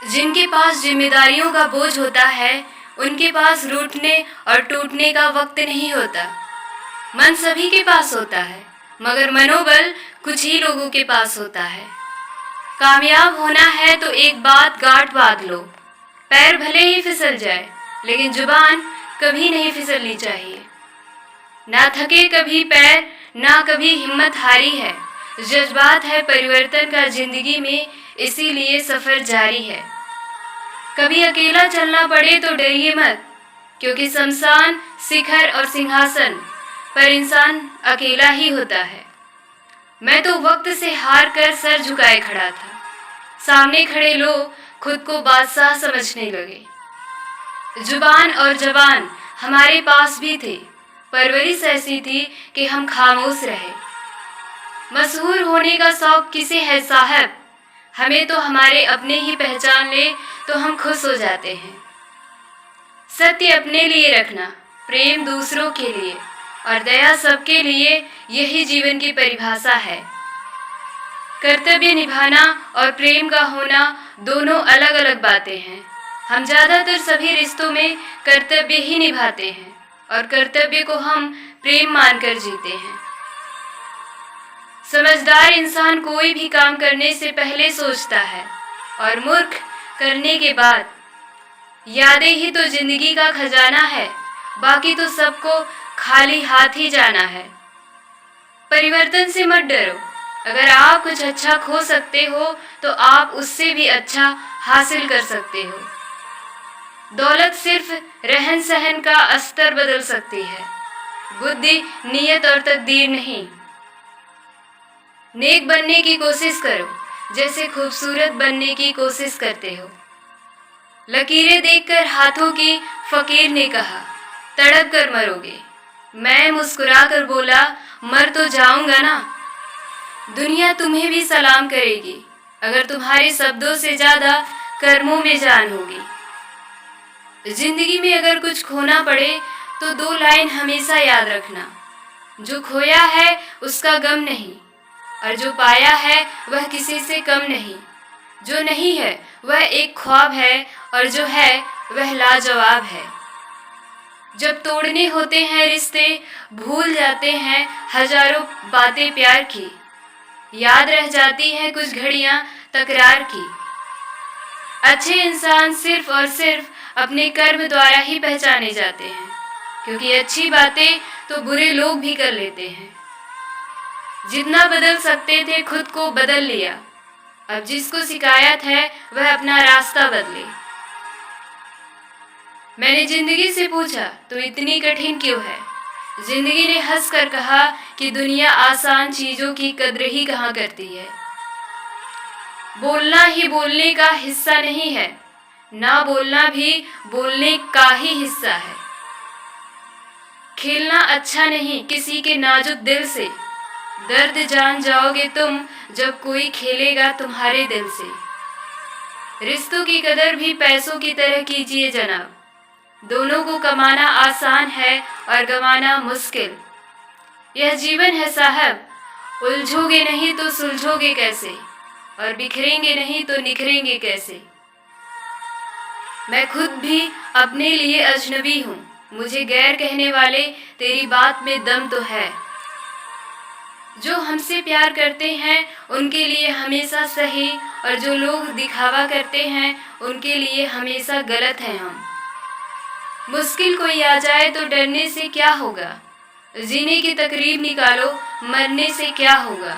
जिनके पास जिम्मेदारियों का बोझ होता है, उनके पास रूठने और टूटने का वक्त नहीं होता। मन सभी के पास होता है, मगर मनोबल कुछ ही लोगों के पास होता है। कामयाब होना है तो एक बात गांठ बांध लो, पैर भले ही फिसल जाए, लेकिन जुबान कभी नहीं फिसलनी चाहिए। ना थके कभी पैर, ना कभी हिम्मत हारी है। जज्बात है परिवर्तन का जिंदगी में, इसीलिए सफर जारी है। कभी अकेला चलना पड़े तो डरिए मत, क्योंकि शमशान, शिखर और सिंहासन पर इंसान अकेला ही होता है। मैं तो वक्त से हार कर सर झुकाए खड़ा था। सामने खड़े लोग खुद को बादशाह समझने लगे। जुबान और जबान हमारे पास भी थे, परवरिश ऐसी थी कि हम खामोश रहे। मशहूर होने का शौक किसे है साहब, हमें तो हमारे अपने ही पहचान ले तो हम खुश हो जाते हैं। सत्य अपने लिए रखना, प्रेम दूसरों के लिए और दया सबके लिए, यही जीवन की परिभाषा है। कर्तव्य निभाना और प्रेम का होना दोनों अलग अलग बातें हैं। हम ज़्यादातर सभी रिश्तों में कर्तव्य ही निभाते हैं और कर्तव्य को हम प्रेम मानकर जीते हैं। समझदार इंसान कोई भी काम करने से पहले सोचता है और मूर्ख करने के बाद। यादें ही तो जिंदगी का खजाना है, बाकी तो सबको खाली हाथ ही जाना है। परिवर्तन से मत डरो, अगर आप कुछ अच्छा खो सकते हो तो आप उससे भी अच्छा हासिल कर सकते हो। दौलत सिर्फ रहन सहन का अस्तर बदल सकती है, बुद्धि, नीयत और तकदीर नहीं। नेक बनने की कोशिश करो, जैसे खूबसूरत बनने की कोशिश करते हो। लकीरें देखकर हाथों की फकीर ने कहा, तड़प कर मरोगे। मैं मुस्कुरा कर बोला, मर तो जाऊंगा ना। दुनिया तुम्हें भी सलाम करेगी, अगर तुम्हारे शब्दों से ज्यादा कर्मों में जान होगी। जिंदगी में अगर कुछ खोना पड़े तो 2 लाइन हमेशा याद रखना, जो खोया है उसका गम नहीं, और जो पाया है वह किसी से कम नहीं। जो नहीं है वह एक ख्वाब है, और जो है वह लाजवाब है। जब तोड़ने होते हैं रिश्ते, भूल जाते हैं हजारों बातें प्यार की। याद रह जाती हैं कुछ घड़ियां तकरार की। अच्छे इंसान सिर्फ और सिर्फ अपने कर्म द्वारा ही पहचाने जाते हैं, क्योंकि अच्छी बातें तो बुरे लोग भी कर लेते हैं। जितना बदल सकते थे खुद को बदल लिया, अब जिसको शिकायत है वह अपना रास्ता बदले। मैंने जिंदगी से पूछा, तो इतनी कठिन क्यों है? जिंदगी ने हंसकर कहा कि दुनिया आसान चीजों की कद्र ही कहाँ करती है। बोलना ही बोलने का हिस्सा नहीं है, ना बोलना भी बोलने का ही हिस्सा है। खेलना अच्छा नहीं किसी के नाजुक दिल से, दर्द जान जाओगे तुम जब कोई खेलेगा तुम्हारे दिल से। रिश्तों की कदर भी पैसों की तरह कीजिए जनाब, दोनों को कमाना आसान है और गंवाना मुश्किल। यह जीवन है साहब, उलझोगे नहीं तो सुलझोगे कैसे, और बिखरेंगे नहीं तो निखरेंगे कैसे। मैं खुद भी अपने लिए अजनबी हूँ, मुझे गैर कहने वाले तेरी बात में दम तो है। जो हमसे प्यार करते हैं उनके लिए हमेशा सही, और जो लोग दिखावा करते हैं उनके लिए हमेशा गलत हैं हम। मुश्किल कोई आ जाए तो डरने से क्या होगा, जीने की तकरीब निकालो, मरने से क्या होगा।